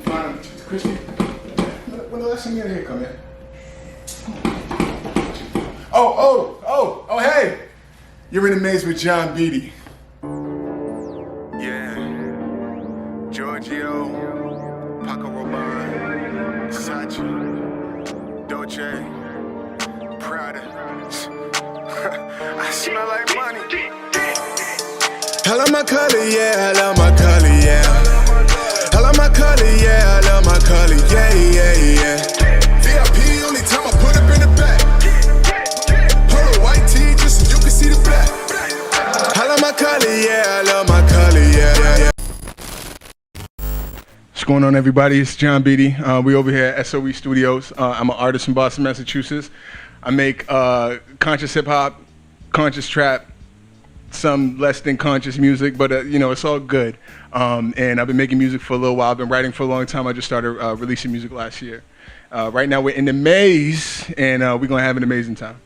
Fine, Christy. When the last time you had a haircut, man? Oh, hey! You're in the maze with jonn.beatty. Yeah. Giorgio, Paco Rabanne, Sachi, Dolce, Prada. I smell like money. I love my color, yeah, I love my color, yeah. I love my color, yeah, I love my color, yeah, yeah, yeah. VIP, only time I put up in the back. Polo white tee, just so you can see the black. I love my color, yeah, I love my color, yeah, yeah, yeah. What's going on, everybody? It's jonn.beatty. We over here at SOE Studios. I'm an artist from Boston, Massachusetts. I make conscious hip-hop, conscious trap, some less than conscious music, but you know, it's all good. And I've been making music for a little while. I've been writing for a long time. I just started releasing music last year. Right now we're in the maze, and we're gonna have an amazing time.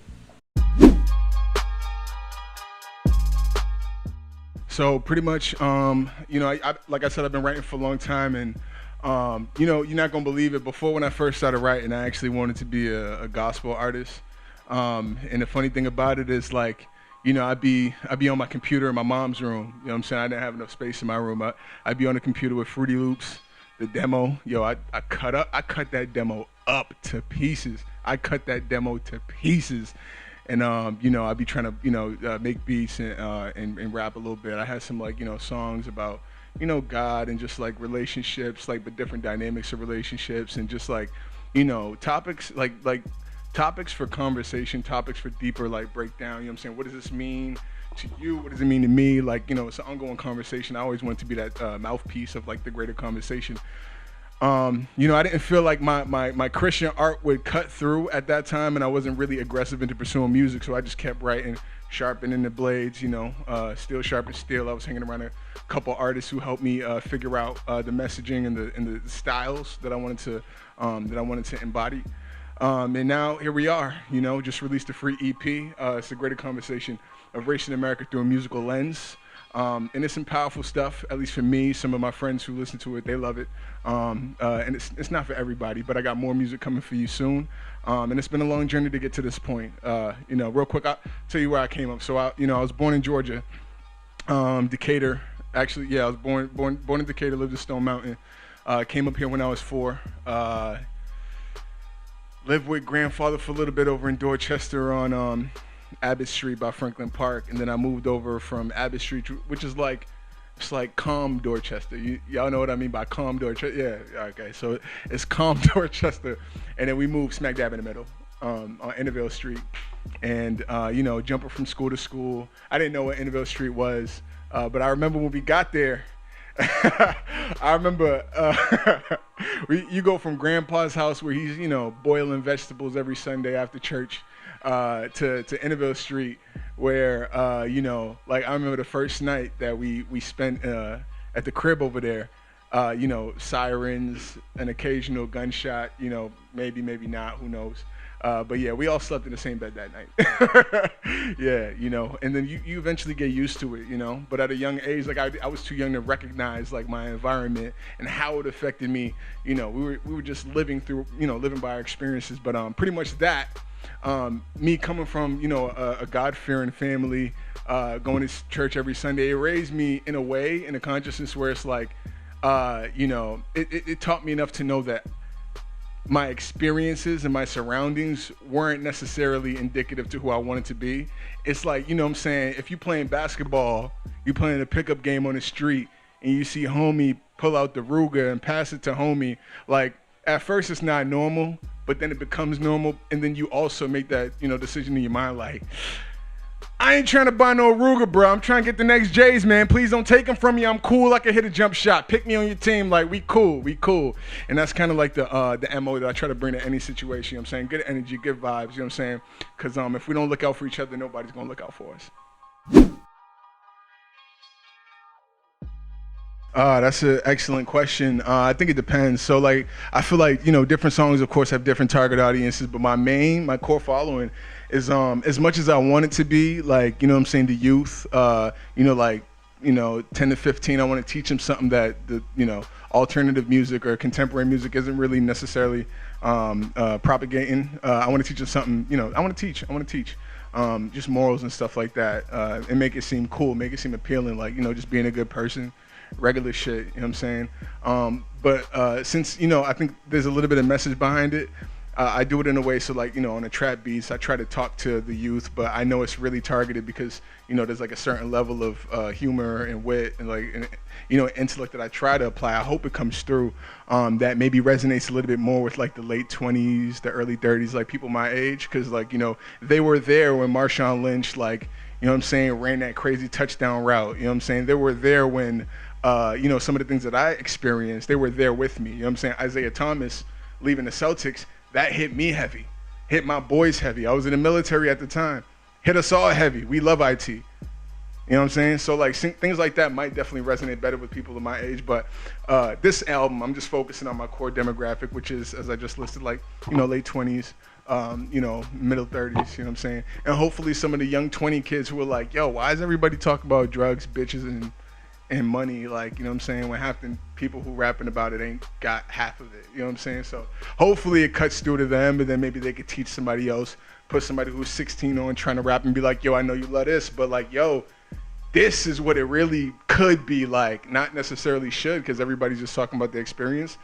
So pretty much, you know, like I said, I've been writing for a long time, and you know, you're not gonna believe it. Before, when I first started writing, I actually wanted to be a gospel artist. And the funny thing about it is, like, you know, I'd be on my computer in my mom's room. You know what I'm saying? I didn't have enough space in my room. I'd be on the computer with Fruity Loops, the demo. Yo, I cut that demo up to pieces. I cut that demo to pieces. And you know, I'd be trying to, you know, make beats and rap a little bit. I had some, like, you know, songs about, you know, God and just like relationships, like the different dynamics of relationships, and just like, you know, topics like topics for conversation, topics for deeper, like, breakdown. You know what I'm saying? What does this mean to you? What does it mean to me? Like, you know, it's an ongoing conversation. I always wanted to be that mouthpiece of, like, the greater conversation. You know, I didn't feel like my Christian art would cut through at that time, and I wasn't really aggressive into pursuing music, so I just kept writing, sharpening the blades, you know, steel sharpen steel. I was hanging around a couple artists who helped me figure out the messaging and the styles that I wanted to embody. And now here we are, you know, just released a free EP. It's a greater conversation of race in America through a musical lens. And it's some powerful stuff, at least for me. Some of my friends who listen to it, they love it. And it's not for everybody, but I got more music coming for you soon. And it's been a long journey to get to this point. You know, real quick, I'll tell you where I came up. So I was born in Georgia, Decatur. Actually, yeah, I was born in Decatur, lived in Stone Mountain. Came up here when I was 4. Lived with grandfather for a little bit over in Dorchester on Abbott Street by Franklin Park, and then I moved over from Abbott Street, which is like, it's like calm Dorchester. Y'all know what I mean by calm Dorchester? Yeah, okay, so it's calm Dorchester, and then we moved smack dab in the middle on Intervale Street, and you know, jumping from school to school. I didn't know what Intervale Street was, but I remember when we got there, I remember you go from Grandpa's house where he's, you know, boiling vegetables every Sunday after church, to Intervale Street, where you know, like, I remember the first night that we spent at the crib over there. You know, sirens, an occasional gunshot. You know, maybe not. Who knows? But yeah, we all slept in the same bed that night. Yeah, you know, and then you eventually get used to it, you know. But at a young age, like, I was too young to recognize, like, my environment and how it affected me. You know, we were just living by our experiences. But pretty much that, me coming from, you know, a God-fearing family, going to church every Sunday, it raised me in a way, in a consciousness where it's like, you know, it taught me enough to know that my experiences and my surroundings weren't necessarily indicative to who I wanted to be. It's like, you know what I'm saying, if you're playing basketball, you're playing a pickup game on the street, and you see homie pull out the Ruger and pass it to homie, like, at first it's not normal, but then it becomes normal, and then you also make that, you know, decision in your mind, like, I ain't trying to buy no Ruger, bro. I'm trying to get the next J's, man. Please don't take them from me. I'm cool. I can hit a jump shot. Pick me on your team. Like, we cool. And that's kind of like the MO that I try to bring to any situation. You know what I'm saying? Good energy, good vibes. You know what I'm saying? Because if we don't look out for each other, nobody's going to look out for us. That's an excellent question. I think it depends. So, like, I feel like, you know, different songs, of course, have different target audiences, but my core following is, as much as I want it to be, like, you know what I'm saying, the youth, you know, like, 10 to 15, I want to teach them something that alternative music or contemporary music isn't really necessarily propagating. I want to teach them something, I want to teach just morals and stuff like that, and make it seem cool, make it seem appealing, like, just being a good person, regular shit, you know what I'm saying? But since, I think there's a little bit of message behind it, I do it in a way so, like, on the trap beats, I try to talk to the youth, but I know it's really targeted because, there's like a certain level of humor and wit and intellect that I try to apply. I hope it comes through, that maybe resonates a little bit more with like the late 20s, the early 30s, like people my age, because like, they were there when Marshawn Lynch, like, ran that crazy touchdown route, They were there when, some of the things that I experienced, they were there with me, Isaiah Thomas leaving the Celtics, that hit me heavy, hit my boys heavy. I was in the military at the time. Hit us all heavy. We love IT. You know what I'm saying? So like things like that might definitely resonate better with people of my age. But this album, I'm just focusing on my core demographic, which is, as I just listed, like, late 20s, middle 30s, you know what I'm saying? And hopefully some of the young 20 kids who are like, yo, why is everybody talking about drugs, bitches, and money, like, you know what I'm saying, when half the people who rapping about it ain't got half of it, you know what I'm saying? So hopefully it cuts through to them, and then maybe they could teach somebody else, put somebody who's 16 on trying to rap and be like, yo, I know you love this, but like, yo, this is what it really could be like, not necessarily should, because everybody's just talking about the experience.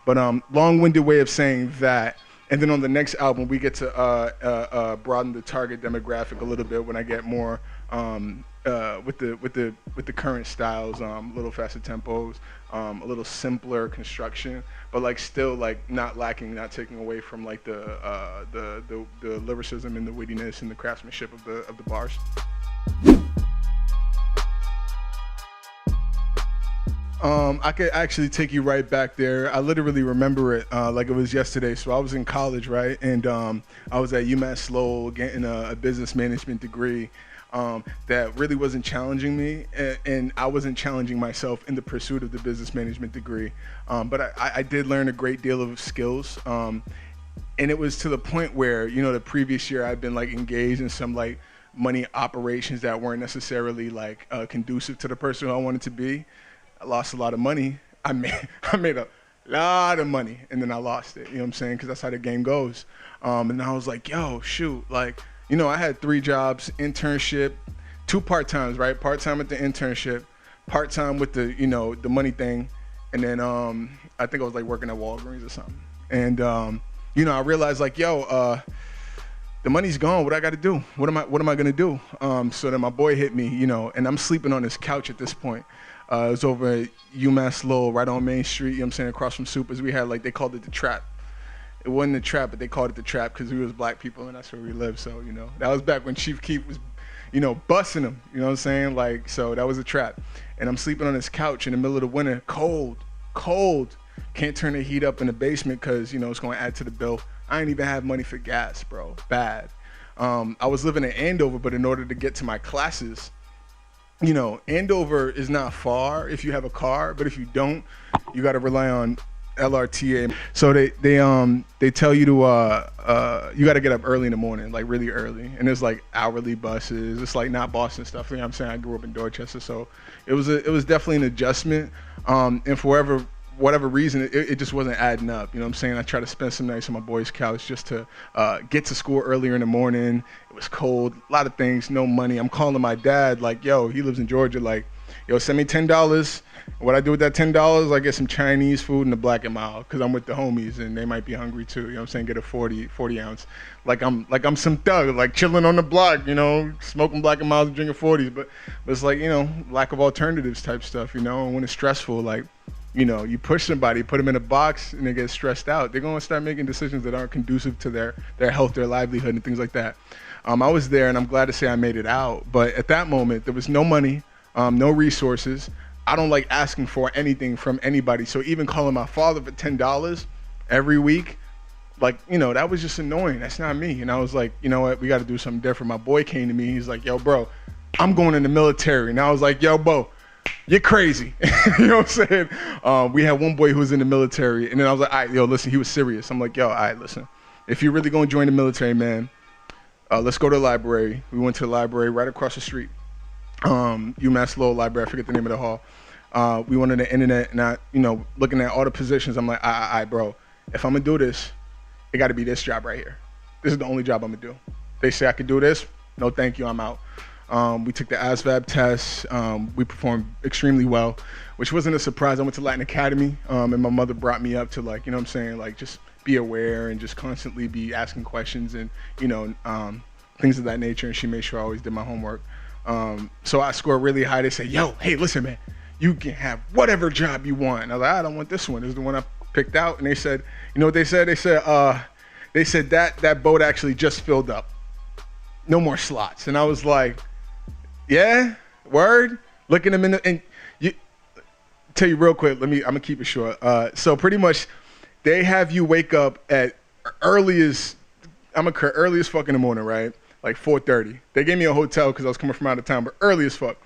But long-winded way of saying that. And then on the next album, we get to broaden the target demographic a little bit when I get more with the current styles, a little faster tempos, a little simpler construction, but like still like not lacking, not taking away from like the lyricism and the wittiness and the craftsmanship of the bars. I could actually take you right back there. I literally remember it like it was yesterday. So I was in college, right? And I was at UMass Lowell getting a business management degree that really wasn't challenging me. And I wasn't challenging myself in the pursuit of the business management degree. But I did learn a great deal of skills. And it was to the point where, the previous year I'd been like engaged in some like money operations that weren't necessarily like conducive to the person who I wanted to be. I lost a lot of money. I made a lot of money, and then I lost it. You know what I'm saying? Because that's how the game goes. And I was like, yo, shoot. Like, I had 3 jobs, internship, 2 part-times, right? Part-time at the internship, part-time with the, the money thing. And then I think I was like working at Walgreens or something. And, I realized like, yo, the money's gone. What I got to do? What am I going to do? So then my boy hit me, and I'm sleeping on his couch at this point. It was over at UMass Lowell, right on Main Street, you know what I'm saying, across from Supers. We had, like, they called it the Trap. It wasn't the Trap, but they called it the Trap because we was black people and that's where we lived. So, that was back when Chief Keef was, busting them, you know what I'm saying? Like, so that was a trap. And I'm sleeping on this couch in the middle of the winter, cold. Can't turn the heat up in the basement because, it's going to add to the bill. I ain't even have money for gas, bro. Bad. I was living in Andover, but in order to get to my classes, Andover is not far if you have a car, but if you don't, you got to rely on LRTA. So they tell you to you got to get up early in the morning, like really early, and there's like hourly buses. It's like not Boston stuff. You know what I'm saying? I grew up in Dorchester, so it was definitely an adjustment. And for whatever reason, it just wasn't adding up. You know what I'm saying? I tried to spend some nights on my boy's couch just to get to school earlier in the morning. It was cold, a lot of things, no money. I'm calling my dad like, yo, he lives in Georgia, like, yo, send me $10. What I do with that $10, I get some Chinese food and a Black and Mild because I'm with the homies and they might be hungry too. You know what I'm saying? Get a 40 ounce. Like I'm some thug, like chilling on the block, smoking Black and Milds and drinking 40s. But it's like, lack of alternatives type stuff, and when it's stressful, like, you push somebody, put them in a box, and they get stressed out. They're going to start making decisions that aren't conducive to their health, their livelihood, and things like that. I was there, and I'm glad to say I made it out. But at that moment, there was no money, no resources. I don't like asking for anything from anybody. So even calling my father for $10 every week, like, that was just annoying. That's not me. And I was like, you know what? We got to do something different. My boy came to me. He's like, yo, bro, I'm going in the military. And I was like, yo, bro, you're crazy. You know what I'm saying? We had one boy who was in the military, and then I was like, all right, yo, listen, he was serious. I'm like, yo, all right, listen, if you're really going to join the military, man, let's go to the library. We went to the library right across the street. UMass Lowell Library. I forget the name of the hall. We went on the internet, and I, looking at all the positions, I'm like, bro, if I'm gonna do this, it got to be this job right here. This is the only job I'm gonna do. They say I could do this. No, thank you. I'm out. We took the ASVAB test. We performed extremely well, which wasn't a surprise. I went to Latin Academy, and my mother brought me up to, like, you know what I'm saying, like, just be aware and just constantly be asking questions and, things of that nature. And she made sure I always did my homework. So I scored really high. They said, yo, hey, listen, man, you can have whatever job you want. And I was like, I don't want this one. This is the one I picked out. And they said, you know what they said? They said that boat actually just filled up. No more slots. And I was like, yeah, word. Looking them in the, and you tell you real quick. I'm gonna keep it short. So pretty much, they have you wake up at early as fuck in the morning, right? Like 4:30. They gave me a hotel because I was coming from out of town, but early as fuck.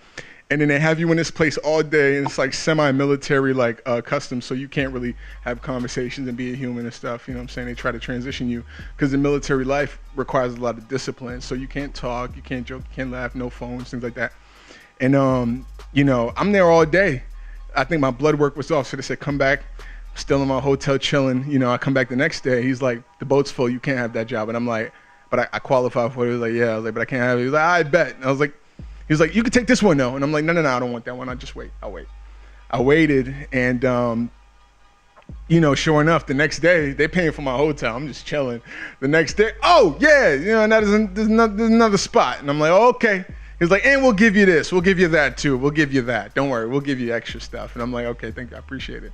And then they have you in this place all day, and it's like semi-military, like customs, so you can't really have conversations and be a human and stuff. You know what I'm saying? They try to transition you because the military life requires a lot of discipline. So you can't talk, you can't joke, you can't laugh, no phones, things like that. And I'm there all day. I think my blood work was off, so they said, come back. Still in my hotel chilling. I come back the next day. He's like, the boat's full, you can't have that job. And I'm like, but I qualify for it. He was like, yeah. I was like, but I can't have it. He was like, I bet. And I was like, he was like, you can take this one though. And I'm like, no, I don't want that one. I'll just wait. I'll wait. I waited, and sure enough, the next day they paying for my hotel. I'm just chilling. The next day, oh yeah, and there's another spot. And I'm like, oh, okay. He's like, and we'll give you this. We'll give you that too. We'll give you that. Don't worry. We'll give you extra stuff. And I'm like, okay, thank you. I appreciate it.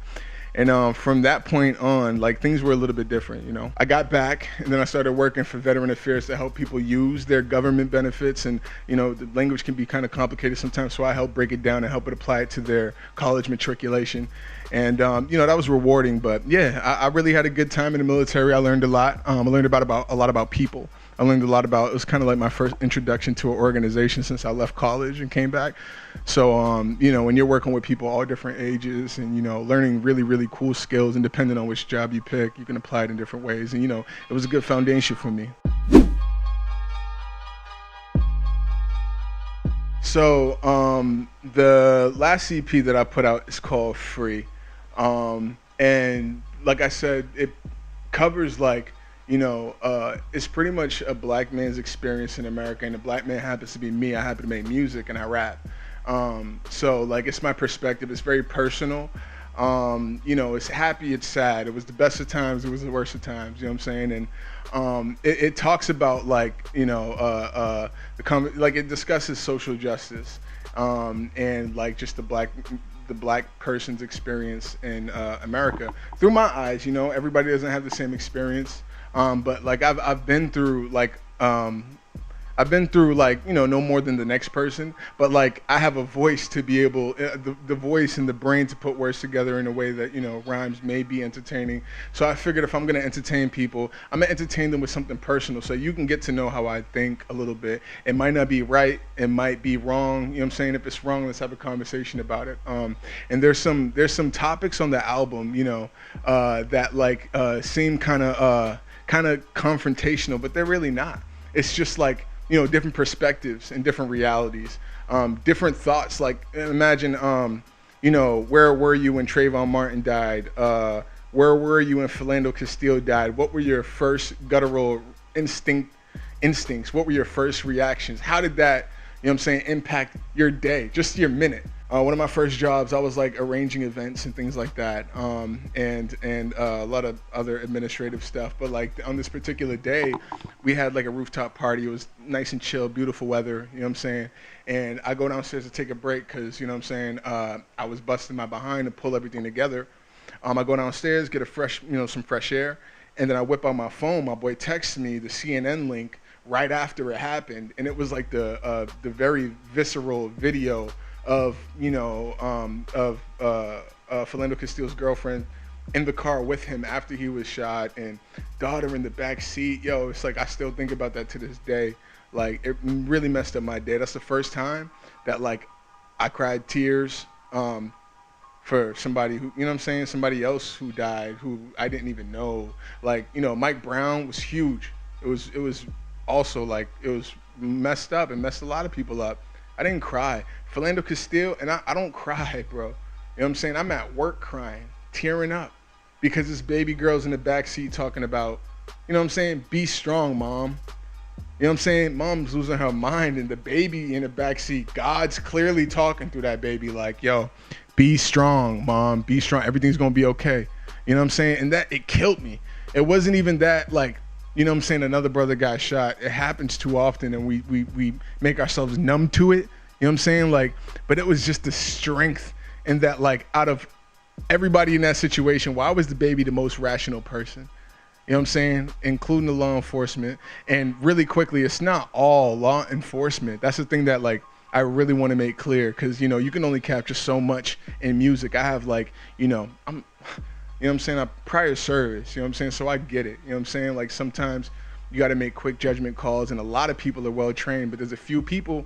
And from that point on, like, things were a little bit different, I got back, and then I started working for Veteran Affairs to help people use their government benefits. And, the language can be kind of complicated sometimes, so I help break it down and help it apply it to their college matriculation. And, that was rewarding. But, yeah, I really had a good time in the military. I learned a lot. I learned a lot about people. I learned a lot about, it was kind of like my first introduction to an organization since I left college and came back. So, when you're working with people all different ages and, learning really, really cool skills, and depending on which job you pick, you can apply it in different ways. And, it was a good foundation for me. So, the last EP that I put out is called Free. And like I said, it covers like, it's pretty much a black man's experience in America, and a black man happens to be me. I happen to make music and I rap. So like, it's my perspective. It's very personal. It's happy, it's sad. It was the best of times, it was the worst of times. You know what I'm saying? And it talks about like, it discusses social justice, and like just the black person's experience in America through my eyes. Everybody doesn't have the same experience. But like I've been through like no more than the next person, but like I have a voice to be able, the voice and the brain to put words together in a way that rhymes may be entertaining. So I figured if I'm gonna entertain people, I'm gonna entertain them with something personal, so you can get to know how I think a little bit. It might not be right, it might be wrong. You know what I'm saying? If it's wrong, let's have a conversation about it. And there's some topics on the album, that like seem kind of confrontational, but they're really not. It's just like, different perspectives and different realities, different thoughts. Like imagine, where were you when Trayvon Martin died? Where were you when Philando Castile died? What were your first guttural instincts? What were your first reactions? How did that, impact your day, just your minute? One of my first jobs, I was like arranging events and things like that, and a lot of other administrative stuff. But like on this particular day, we had like a rooftop party. It was nice and chill, beautiful weather. You know what I'm saying? And I go downstairs to take a break because I was busting my behind to pull everything together. I go downstairs, get some fresh air, and then I whip out my phone. My boy texts me the CNN link right after it happened, and it was like the very visceral video of Philando Castile's girlfriend in the car with him after he was shot, and daughter in the back seat. Yo, it's like I still think about that to this day. Like it really messed up my day. That's the first time that like I cried tears for somebody who, somebody else who died, who I didn't even know. Like, Mike Brown was huge. It was also like, it was messed up and messed a lot of people up. I didn't cry. Philando Castile, and I don't cry, bro. You know what I'm saying? I'm at work crying, tearing up, because this baby girl's in the backseat talking about, you know what I'm saying? Be strong, mom. You know what I'm saying? Mom's losing her mind, and the baby in the backseat, God's clearly talking through that baby like, yo, be strong, mom, be strong. Everything's gonna be okay. You know what I'm saying? And that, it killed me. It wasn't even that, like, you know what I'm saying, another brother got shot. It happens too often, and we make ourselves numb to it. You know what I'm saying? Like, but it was just the strength in that, like, out of everybody in that situation, why was the baby the most rational person? You know what I'm saying? Including the law enforcement. And really quickly, it's not all law enforcement. That's the thing that, like, I really want to make clear, because, you know, you can only capture so much in music. I have, like, you know, you know what I'm saying? I'm prior service, you know what I'm saying? So I get it, you know what I'm saying? Like, sometimes you got to make quick judgment calls, and a lot of people are well trained, but there's a few people,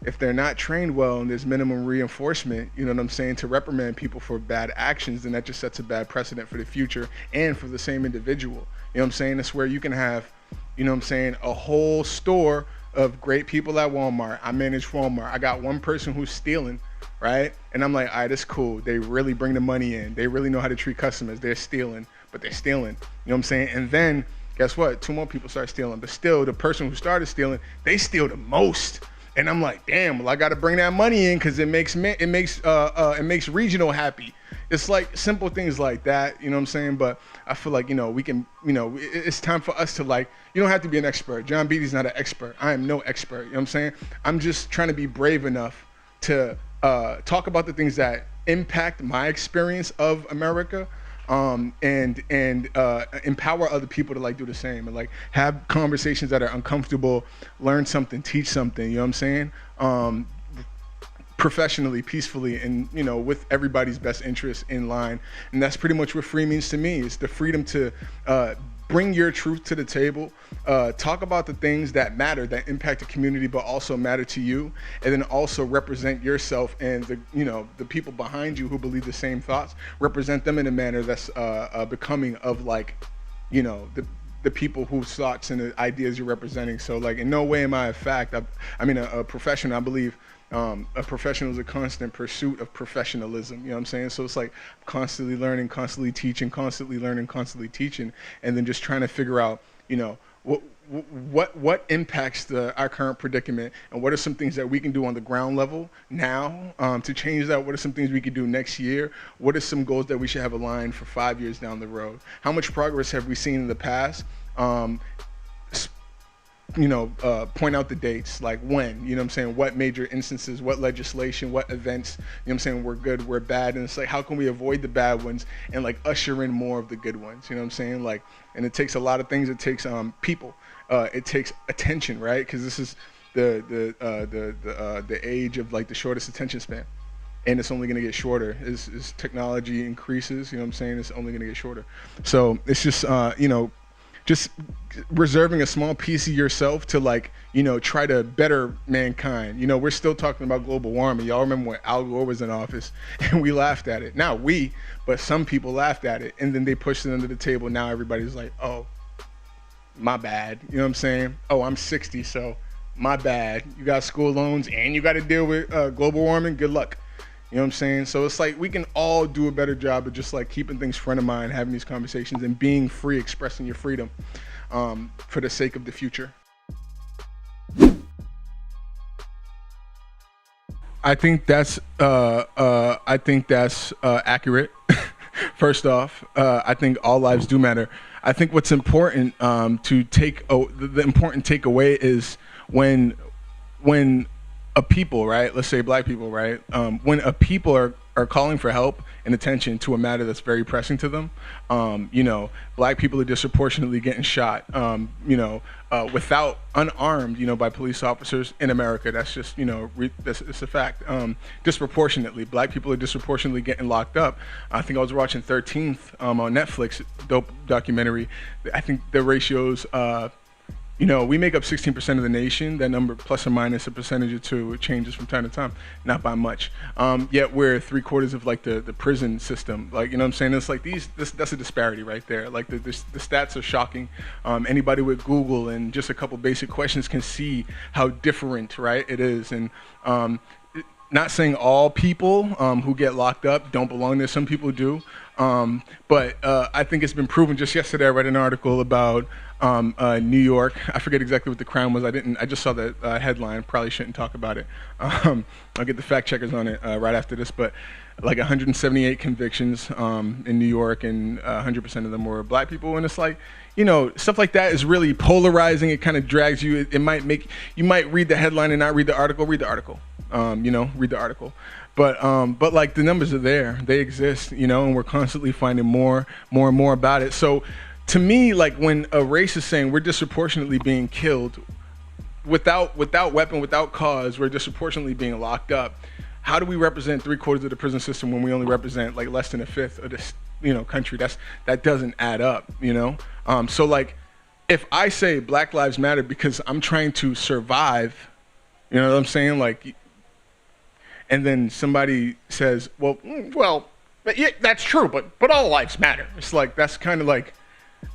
if they're not trained well and there's minimum reinforcement, you know what I'm saying, to reprimand people for bad actions, then that just sets a bad precedent for the future and for the same individual. You know what I'm saying? That's where you can have, you know what I'm saying, a whole store of great people at Walmart. I manage Walmart. I got one person who's stealing, right? And I'm like, all right, that's cool. They really bring the money in. They really know how to treat customers. They're stealing, but they're stealing. You know what I'm saying? And then guess what? 2 more people start stealing, but still the person who started stealing, they steal the most. And I'm like, damn, well, I got to bring that money in, because it makes regional happy. It's like simple things like that, you know what I'm saying? But I feel like, you know, we can, you know, it's time for us to, like, you don't have to be an expert. Jonn Beatty's not an expert. I am no expert, you know what I'm saying? I'm just trying to be brave enough to talk about the things that impact my experience of America, and empower other people to, like, do the same, and, like, have conversations that are uncomfortable, learn something, teach something, you know what I'm saying? Professionally, peacefully, and, you know, with everybody's best interest in line. And that's pretty much what free means to me. It's the freedom to bring your truth to the table, talk about the things that matter, that impact the community, but also matter to you, and then also represent yourself and the, you know, the people behind you who believe the same thoughts, represent them in a manner that's becoming of, like, you know, the people whose thoughts and the ideas you're representing. So, like, in no way am I a fact. I mean, a professional, I believe. A professional is a constant pursuit of professionalism, you know what I'm saying? So it's like constantly learning, constantly teaching, constantly learning, constantly teaching, and then just trying to figure out, you know, what impacts our current predicament, and what are some things that we can do on the ground level now to change that? What are some things we could do next year? What are some goals that we should have aligned for 5 years down the road? How much progress have we seen in the past? You know, point out the dates, like when, you know what I'm saying, what major instances, what legislation, what events, you know what I'm saying, we're good, we're bad, and it's like, how can we avoid the bad ones and, like, usher in more of the good ones, you know what I'm saying? Like, and it takes a lot of things. It takes people, it takes attention, right? Because this is the age of, like, the shortest attention span, and it's only going to get shorter as technology increases, you know what I'm saying? It's only going to get shorter. So it's just, you know, just reserving a small piece of yourself to, like, you know, try to better mankind. You know, we're still talking about global warming. Y'all remember when Al Gore was in office and we laughed at it. Not we, but some people laughed at it, and then they pushed it under the table. Now everybody's like, oh, my bad. You know what I'm saying? Oh, I'm 60, so my bad. You got school loans and you got to deal with global warming. Good luck. You know what I'm saying? So it's like we can all do a better job of just, like, keeping things front of mind, having these conversations, and being free, expressing your freedom for the sake of the future. I think that's accurate. First off, I think all lives do matter. I think what's important the important takeaway is when a people, right? Let's say Black people, right? When a people are calling for help and attention to a matter that's very pressing to them, you know, Black people are disproportionately getting shot, you know, without unarmed, you know, by police officers in America. That's just, you know, it's a fact. Disproportionately, Black people are disproportionately getting locked up. I think I was watching 13th on Netflix, dope documentary. I think the ratios we make up 16% of the nation. That number, plus or minus a percentage or two, changes from time to time, not by much. Yet we're 3/4 of like the prison system. Like, you know what I'm saying? It's like that's a disparity right there. Like the stats are shocking. Anybody with Google and just a couple basic questions can see how different, right, it is. And not saying all people who get locked up don't belong there. Some people do. But I think it's been proven. Just yesterday I read an article about New York. I forget exactly what the crime was. I just saw the headline. Probably shouldn't talk about it. I'll get the fact checkers on it right after this. But like 178 convictions in New York, and 100% of them were black people. And it's like, stuff like that is really polarizing. It kind of drags you. It might make you might read the headline and not read the article. Read the article. Read the article. But like the numbers are there. They exist. And we're constantly finding more and more about it. So to me, like when a race is saying we're disproportionately being killed without weapon, without cause, we're disproportionately being locked up. How do we represent 3/4 of the prison system when we only represent like less than a fifth of this, country? That doesn't add up, So like, if I say Black Lives Matter because I'm trying to survive, you know what I'm saying? Like, and then somebody says, well, yeah, that's true, but all lives matter. It's like, that's kind of like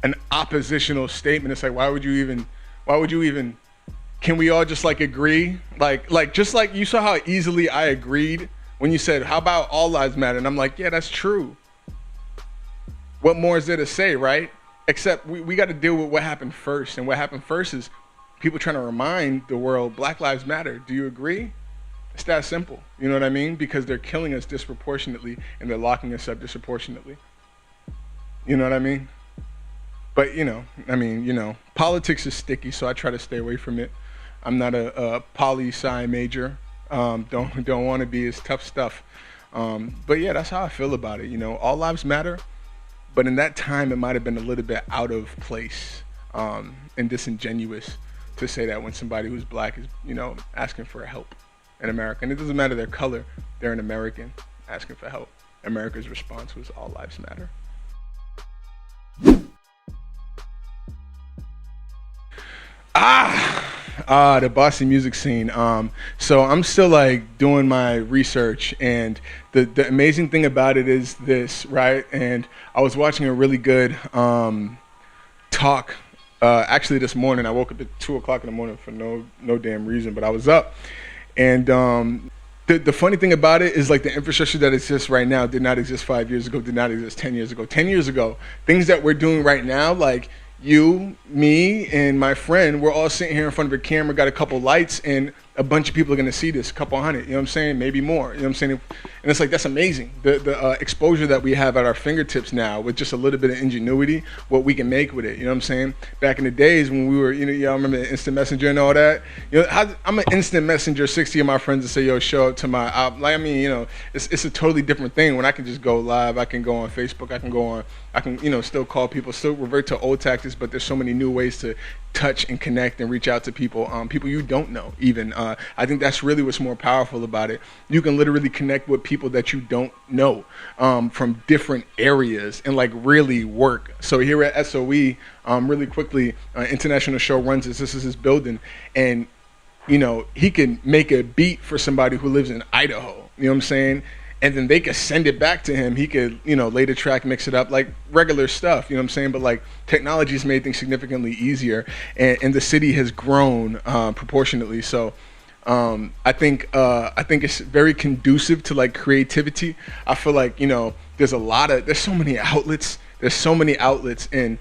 an oppositional statement. It's like, why would you even, can we all just like agree? Like just like you saw how easily I agreed when you said, how about all lives matter? And I'm like, yeah, that's true. What more is there to say, right? Except we got to deal with what happened first. And what happened first is people trying to remind the world, Black Lives Matter. Do you agree? It's that simple. You know what I mean? Because they're killing us disproportionately and they're locking us up disproportionately. You know what I mean? But, politics is sticky, so I try to stay away from it. I'm not a poli-sci major. Don't want to be. It's tough stuff. But yeah, that's how I feel about it. All lives matter. But in that time, it might have been a little bit out of place and disingenuous to say that when somebody who's black is, asking for help in America. And it doesn't matter their color. They're an American asking for help. America's response was all lives matter. The Boston music scene. So I'm still like doing my research, and the amazing thing about it is this, right? And I was watching a really good talk. Actually, this morning I woke up at 2:00 in the morning for no damn reason, but I was up, and the funny thing about it is like the infrastructure that exists right now did not exist 5 years ago, did not exist 10 years ago. 10 years ago, things that we're doing right now, like you, me, and my friend, we're all sitting here in front of a camera, got a couple lights, and a bunch of people are going to see this, a couple hundred, you know what I'm saying? Maybe more, you know what I'm saying? And it's like, that's amazing. The exposure that we have at our fingertips now with just a little bit of ingenuity, what we can make with it, you know what I'm saying? Back in the days when we were, y'all remember the instant messenger and all that? I'm an instant messenger, 60 of my friends to say, yo, show up to my album. Like, it's a totally different thing when I can just go live, I can go on Facebook, I can still call people, still revert to old tactics, but there's so many new ways to touch and connect and reach out to people, people you don't know even. I think that's really what's more powerful about it. You can literally connect with people that you don't know from different areas and like really work. So here at SOE, really quickly, International Show runs this is his building, and he can make a beat for somebody who lives in Idaho, you know what I'm saying? And then they could send it back to him. He could, lay the track, mix it up, like regular stuff, you know what I'm saying? But like technology has made things significantly easier, and the city has grown proportionately. So I think it's very conducive to like creativity. I feel like, there's so many outlets. And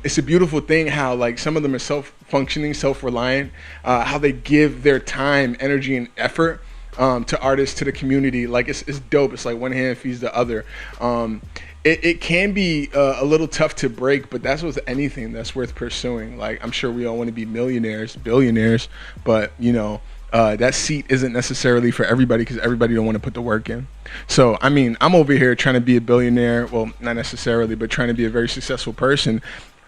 it's a beautiful thing how like some of them are self-functioning, self-reliant, how they give their time, energy, and effort to artists, to the community. Like it's dope. It's like one hand feeds the other. It can be a little tough to break, but that's with anything that's worth pursuing. Like I'm sure we all want to be millionaires, billionaires, but that seat isn't necessarily for everybody because everybody don't want to put the work in. So I'm over here trying to be a billionaire. Well, not necessarily, but trying to be a very successful person.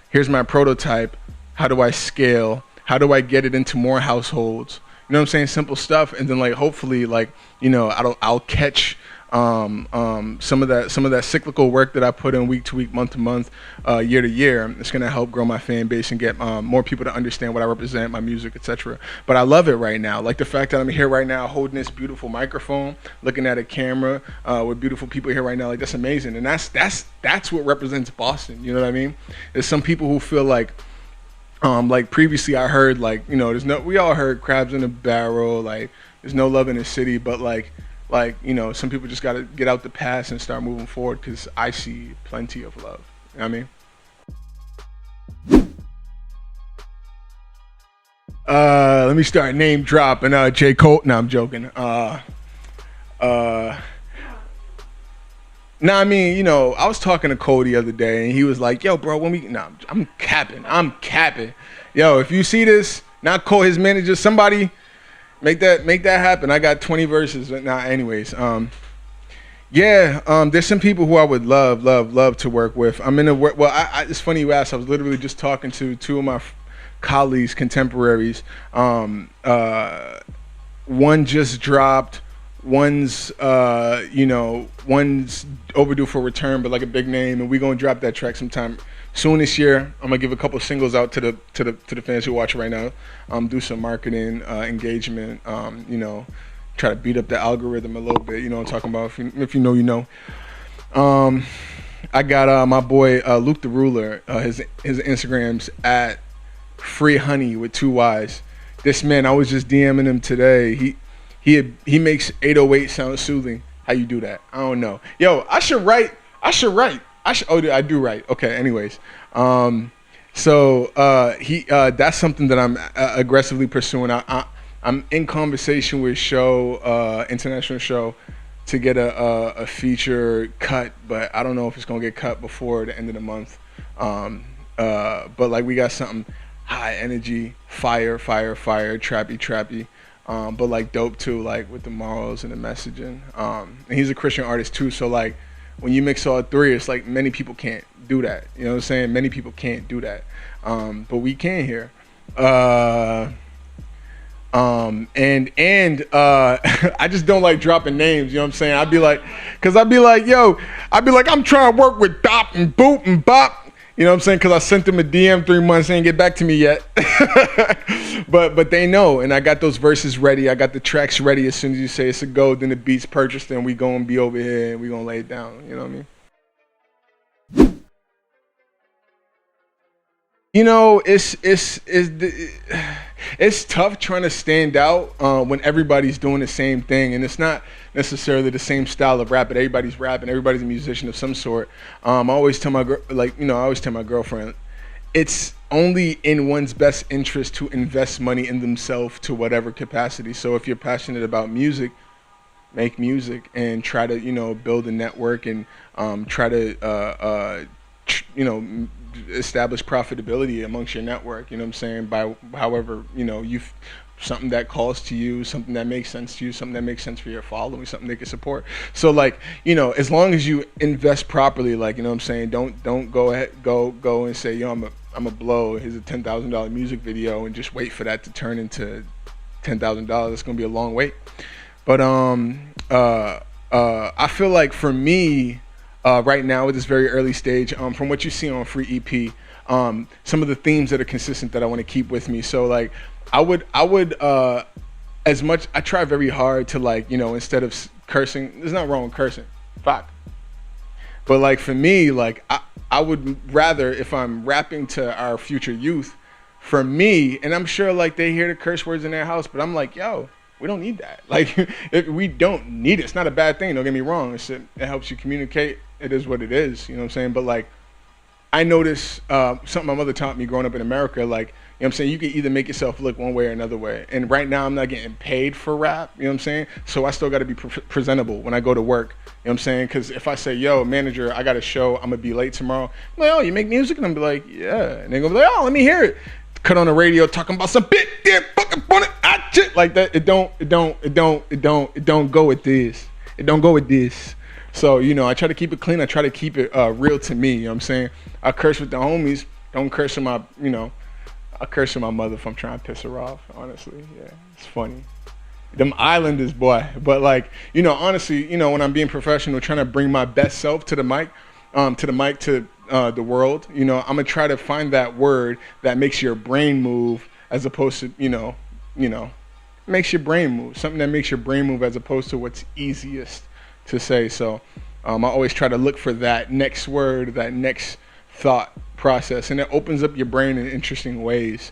Here's my prototype. How do I scale? How do I get it into more households? You know what I'm saying? Simple stuff. And then like hopefully like I'll catch some of that cyclical work that I put in week to week, month to month, year to year. It's gonna help grow my fan base and get more people to understand what I represent, my music, etc. But I love it right now. Like the fact that I'm here right now, holding this beautiful microphone, looking at a camera with beautiful people here right now. Like that's amazing, and that's what represents Boston. You know what I mean? There's some people who feel like previously I heard we all heard crabs in a barrel, like there's no love in the city, but like some people just got to get out the past and start moving forward, because I see plenty of love. You know what I mean? Let me start name dropping J. Cole. No, I'm joking. I mean, I was talking to Cole the other day, and he was like, yo, bro, I'm capping. Yo, if you see this, not Cole, his manager, somebody make that happen. I got 20 verses. Anyways, there's some people who I would love to work with. I'm in a work, it's funny you asked. I was literally just talking to two of my colleagues, contemporaries. One just dropped. One's overdue for return, but like a big name, and we gonna drop that track sometime soon this year. I'm gonna give a couple singles out to the fans who watch right now. Do some marketing, engagement. Try to beat up the algorithm a little bit. You know what I'm talking about? If you know, you know. I got my boy Luke the Ruler. His Instagram's at Free Honey with 2 Y's. This man, I was just DMing him today. He makes 808 sound soothing. How you do that? I don't know. Yo, I should write. Oh, I do write. Okay. Anyways, so that's something that I'm aggressively pursuing. I'm in conversation with international show, to get a feature cut, but I don't know if it's gonna get cut before the end of the month. But like we got something high energy, fire, trappy. But like dope too, like with the morals and the messaging. And he's a Christian artist too, so like when you mix all three, it's like many people can't do that. You know what I'm saying? Many people can't do that, but we can here. I just don't like dropping names. You know what I'm saying? I'd be like, I'm trying to work with Dop and Boop and Bop. You know what I'm saying? Because I sent them a DM 3 months, they ain't get back to me yet. but they know, and I got those verses ready. I got the tracks ready. As soon as you say it's a go, then the beat's purchased, and we gonna be over here and we gonna lay it down. You know what I mean? It's tough trying to stand out when everybody's doing the same thing, and it's not necessarily the same style of rap, but everybody's rapping, everybody's a musician of some sort. I always tell my girlfriend, it's only in one's best interest to invest money in themselves to whatever capacity. So if you're passionate about music, make music and try to build a network and try to establish profitability amongst your network, you know what I'm saying, by however, something that calls to you, something that makes sense to you, something that makes sense for your following, something they can support. So like, as long as you invest properly, like, you know what I'm saying, don't go and say, I'm a blow, here's a $10,000 music video, and just wait for that to turn into $10,000. It's gonna be a long wait. But I feel like for me, right now at this very early stage, from what you see on Free EP, some of the themes that are consistent that I want to keep with me. So like I would as much, I try very hard to like, instead of cursing, there's not wrong with cursing, fuck. But like for me, like I would rather, if I'm rapping to our future youth, for me, and I'm sure like they hear the curse words in their house, but I'm like, yo, we don't need that. Like, we don't need it. It's not a bad thing. Don't get me wrong. It helps you communicate. It is what it is. You know what I'm saying? But like, I noticed something my mother taught me growing up in America. Like, you know what I'm saying? You can either make yourself look one way or another way. And right now, I'm not getting paid for rap. You know what I'm saying? So I still got to be presentable when I go to work. You know what I'm saying? Because if I say, yo, manager, I got a show, I'm going to be late tomorrow. I'm like, oh, you make music? And I'm be like, yeah. And they're going to be like, oh, let me hear it. Cut on the radio talking about some big damn fucking funny shit like that. It don't go with this. It don't go with this. So, I try to keep it clean. I try to keep it real to me. You know what I'm saying? I curse with the homies. Don't curse with my, I curse with my mother if I'm trying to piss her off, honestly. Yeah, it's funny. them Islanders, boy. But like, honestly, when I'm being professional, trying to bring my best self to the mic, to the world, I'm gonna try to find that word that makes your brain move, as opposed to, makes your brain move. Something that makes your brain move, as opposed to what's easiest to say. So I always try to look for that next word, that next thought process, and it opens up your brain in interesting ways.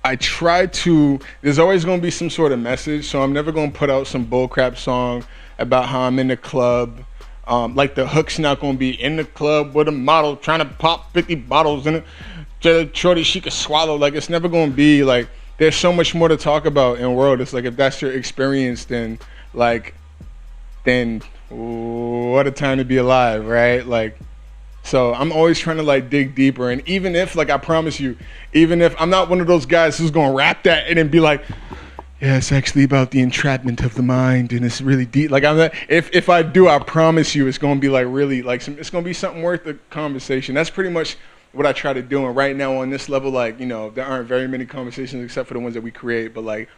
I try to, there's always going to be some sort of message, so I'm never going to put out some bullcrap song about how I'm in the club. Like the hook's not going to be in the club with a model trying to pop 50 bottles in it. Shorty, she could swallow. Like, it's never going to be like, there's so much more to talk about in the world. It's like, if that's your experience, then what a time to be alive, right? Like, so I'm always trying to like dig deeper. And even if, like, I promise you, even if I'm not one of those guys who's going to rap that and then be like, yeah, it's actually about the entrapment of the mind, and it's really deep. Like, I'm not, if I do, I promise you, it's going to be like really like it's going to be something worth the conversation. That's pretty much what I try to do. And right now on this level, like, there aren't very many conversations except for the ones that we create. But like,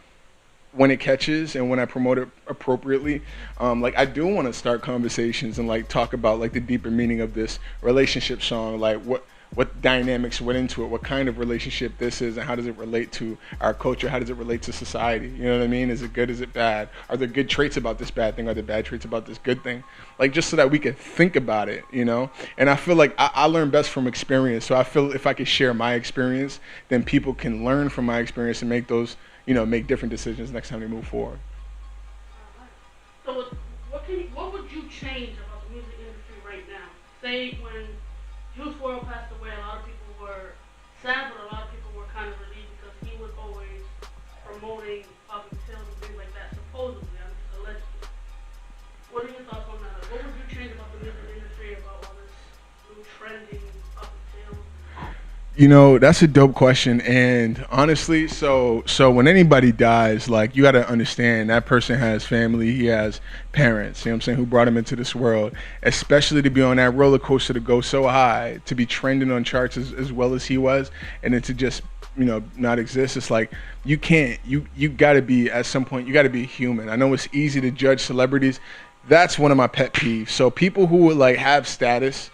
when it catches and when I promote it appropriately, like, I do want to start conversations and like talk about like the deeper meaning of this relationship song, like what dynamics went into it, what kind of relationship this is, and how does it relate to our culture, how does it relate to society, you know what I mean? Is it good, is it bad? Are there good traits about this bad thing, are there bad traits about this good thing? Like, just so that we can think about it, And I feel like I learn best from experience, so I feel if I could share my experience, then people can learn from my experience and make those, make different decisions next time they move forward. So what would you change about the music industry right now? Say when Juice WRLD passed away, a lot of people were sad, but a lot of people were kind of relieved because he was always promoting public sales and things like that, supposedly, I mean, allegedly. What are your thoughts on that? What would you change about the music industry, about all this new trending public sales? That's a dope question. And honestly, so when anybody dies, like, you got to understand that person has family, he has parents, who brought him into this world, especially to be on that roller coaster, to go so high, to be trending on charts as well as he was, and then to just, not exist. It's like, you can't, you got to be, at some point, you got to be human. I know it's easy to judge celebrities. That's one of my pet peeves. So people who would like have status,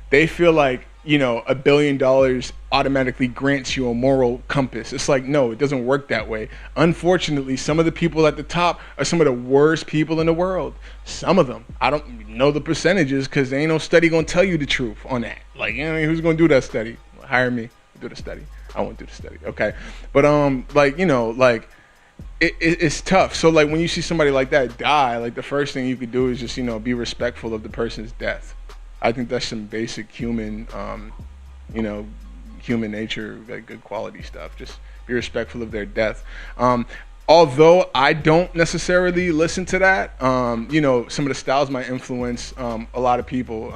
they feel like, $1 billion automatically grants you a moral compass. It's like, no, it doesn't work that way. Unfortunately, some of the people at the top are some of the worst people in the world. Some of them, I don't know the percentages because there ain't no study going to tell you the truth on that. Like, who's going to do that study? Hire me, do the study. I won't do the study, okay? But, it's tough. So, like, when you see somebody like that die, like, the first thing you could do is just, be respectful of the person's death. I think that's some basic human, human nature, like good quality stuff. Just be respectful of their death. Although I don't necessarily listen to that, some of the styles might influence a lot of people.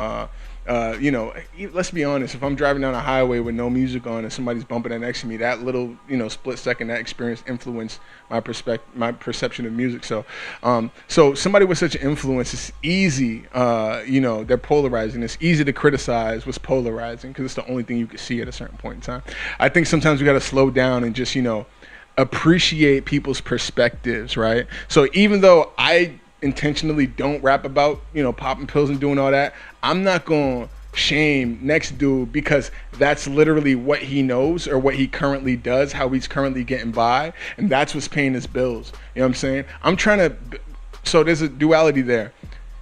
Let's be honest, if I'm driving down a highway with no music on and somebody's bumping that next to me, that little, split second, that experience influenced my perception of music. So somebody with such influence, it's easy, they're polarizing. It's easy to criticize what's polarizing because it's the only thing you can see at a certain point in time. I think sometimes we got to slow down and just, appreciate people's perspectives, right? So even though I intentionally don't rap about, popping pills and doing all that, I'm not going to shame next dude because that's literally what he knows or what he currently does, how he's currently getting by, and that's what's paying his bills. You know what I'm saying? I'm trying to, so there's a duality there.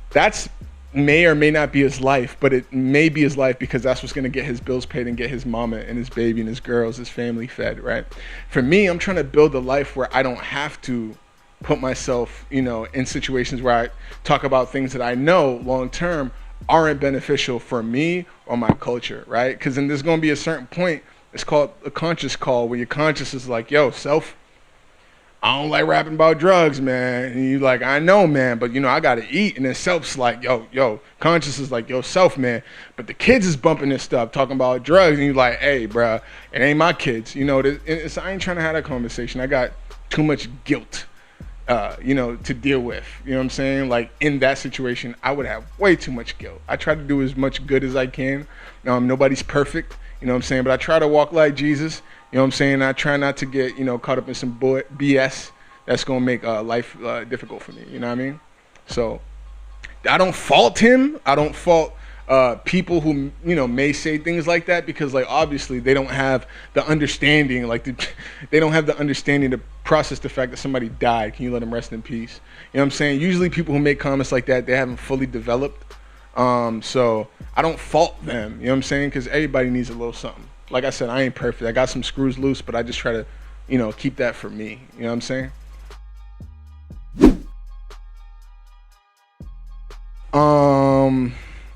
That's may or may not be his life, but it may be his life because that's what's going to get his bills paid and get his mama and his baby and his girls, his family fed, right? For me, I'm trying to build a life where I don't have to put myself, in situations where I talk about things that I know long term aren't beneficial for me or my culture, right? Because then there's going to be a certain point, it's called a conscious call, where your conscious is like, yo, self, I don't like rapping about drugs, man. And you like, I know, man, but I got to eat. And then self's like, yo, conscious is like, yo, self, man. But the kids is bumping this stuff, talking about drugs. And you like, hey, bruh, it ain't my kids. I ain't trying to have that conversation. I got too much guilt. To deal with, you know what I'm saying? Like, in that situation, I would have way too much guilt. I try to do as much good as I can. Nobody's perfect, you know what I'm saying? But I try to walk like Jesus, You know what I'm saying? I try not to get, caught up in some BS that's going to make life difficult for me. You know what I mean? So I don't fault him. I don't fault people who, may say things like that because, like, obviously they don't have the understanding, they don't have the understanding to process the fact that somebody died. Can you let them rest in peace? You know what I'm saying? Usually people who make comments like that, they haven't fully developed. So I don't fault them. You know what I'm saying? Because everybody needs a little something. Like I said, I ain't perfect. I got some screws loose, but I just try to, keep that for me. You know what I'm saying?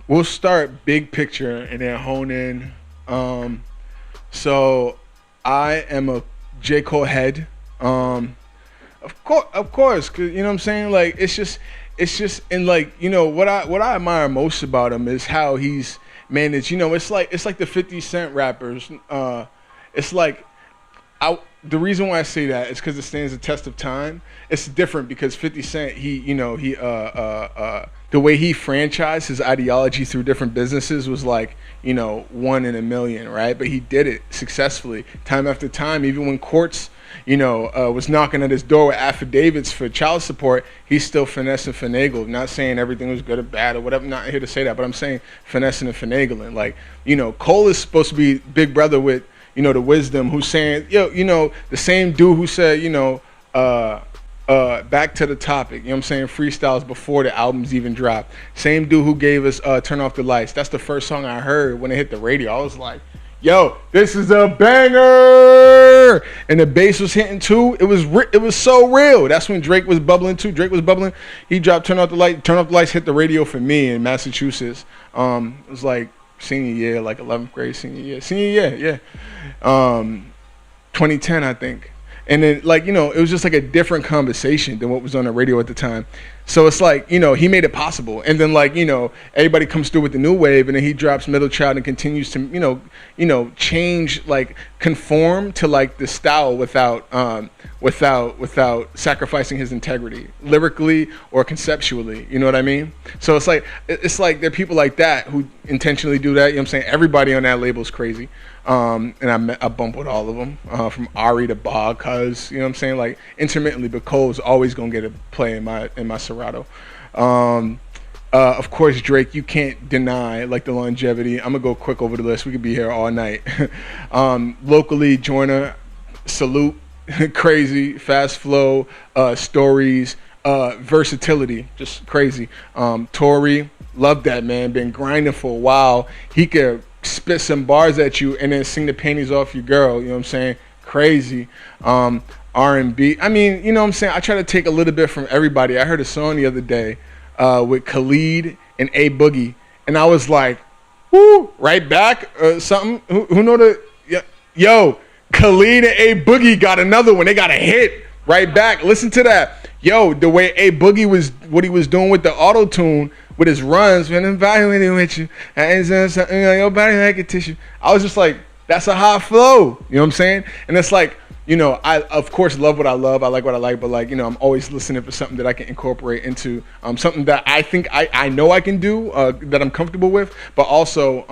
We'll start big picture and then hone in. So I am a J. Cole head. Of course, 'cause, you know what I'm saying? Like, it's just, and like, what I admire most about him is how he's managed. It's like the 50 Cent rappers. It's like, the reason why I say that is because it stands the test of time. It's different because 50 Cent, the way he franchised his ideology through different businesses was like, 1 in a million, right? But he did it successfully time after time. Even when courts, was knocking at his door with affidavits for child support, he still finessed and finagled. Not saying everything was good or bad or whatever. I'm not here to say that, but I'm saying finessing and finagling. Like, Cole is supposed to be big brother with, the wisdom, who's saying, the same dude who said, back to the topic, you know what I'm saying, freestyles before the albums even dropped. Same dude who gave us Turn Off the Lights. That's the first song I heard when it hit the radio. I was like, yo, this is a banger. And the bass was hitting too. It was so real. That's when Drake was bubbling too. Drake was bubbling. He dropped Turn Off the Lights. Turn Off the Lights hit the radio for me in Massachusetts. It was like senior year, like 11th grade senior year, yeah. 2010, I think. And then, like, it was just like a different conversation than what was on the radio at the time. So it's like, he made it possible. And then, like, everybody comes through with the new wave, and then he drops Middle Child and continues to, change, like, conform to, like, the style without sacrificing his integrity, lyrically or conceptually. You know what I mean? So it's like there are people like that who intentionally do that. You know what I'm saying? Everybody on that label is crazy. And I bump with all of them, from Ari to Bog, cuz, you know what I'm saying, like, intermittently, but Cole's always gonna get a play in my Serato. Of course, Drake, you can't deny, like, the longevity. I'm gonna go quick over the list. We could be here all night. Locally, Joyner, salute, crazy, fast flow, stories, versatility, just crazy. Tory, love that man, been grinding for a while. He could spit some bars at you and then sing the panties off your girl, you know what I'm saying? Crazy. R&B. I mean, you know what I'm saying? I try to take a little bit from everybody. I heard a song the other day with Khalid and A Boogie, and I was like, whoo, right back, something. Who know the, yo, Khalid and A Boogie got another one. They got a hit right back. Listen to that. Yo, the way A Boogie was, what he was doing with the auto-tune, with his runs, when I'm violating with you, your body like a tissue. I was just like, that's a hot flow. You know what I'm saying? And it's like, I of course love what I love. I like what I like, but like, I'm always listening for something that I can incorporate into something that I think I know I can do, that I'm comfortable with, but also,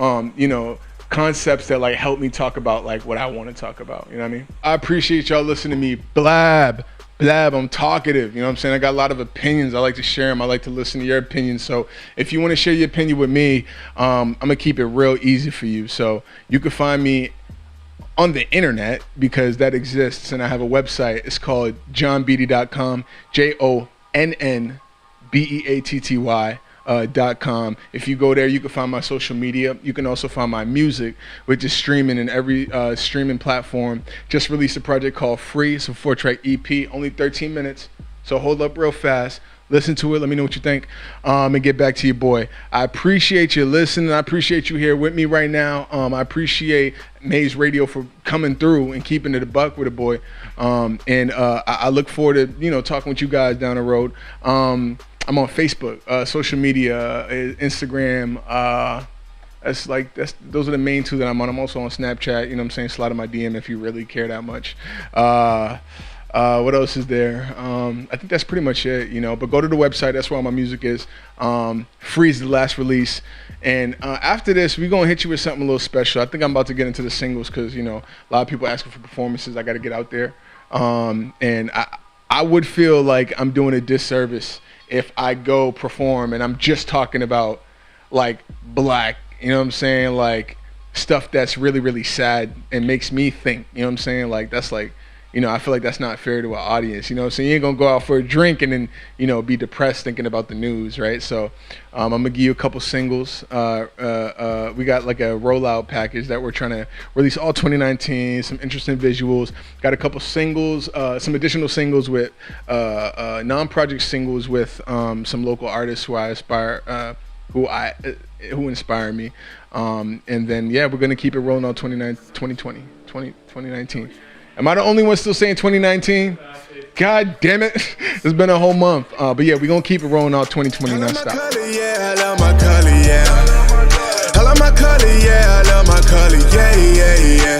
concepts that like help me talk about like what I want to talk about. You know what I mean? I appreciate y'all listening to me blab. I'm talkative, you know what I'm saying? I got a lot of opinions. I like to share them. I like to listen to your opinions. So if you want to share your opinion with me, I'm going to keep it real easy for you. So you can find me on the internet because that exists, and I have a website. It's called jonn.beatty.com, JONNBEATTY. .com. If you go there, you can find my social media. You can also find my music, which is streaming in every streaming platform. Just released a project called Free. It's a 4-track EP, only 13 minutes. So hold up real fast. Listen to it. Let me know what you think, and get back to your boy. I appreciate you listening. I appreciate you here with me right now. I appreciate Maze Radio for coming through and keeping it a buck with a boy. And I look forward to talking with you guys down the road. I'm on Facebook, social media, Instagram. Those are the main two that I'm on. I'm also on Snapchat. You know what I'm saying? Slide in my DM if you really care that much. What else is there? I think that's pretty much it, you know. But go to the website. That's where all my music is. Freeze the last release. And after this, we're going to hit you with something a little special. I think I'm about to get into the singles because, you know, a lot of people asking for performances. I got to get out there. And I would feel like I'm doing a disservice if I go perform and I'm just talking about, like, black, you know what I'm saying? Like, stuff that's really, really sad and makes me think, you know what I'm saying? Like, that's like, you know, I feel like that's not fair to our audience, you know. So you ain't gonna go out for a drink and then, you know, be depressed thinking about the news, right? So I'm gonna give you a couple singles. We got like a rollout package that we're trying to release all 2019. Some interesting visuals. Got a couple singles, some additional singles with non-project singles with some local artists who I aspire, who inspire me. And then yeah, we're gonna keep it rolling on 2019. Am I the only one still saying 2019? God damn it. It's been a whole month. But yeah, we're going to keep it rolling all 2020 nonstop. I love my color, yeah. I love my color, yeah. I love my color, yeah, yeah, yeah.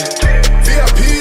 VIP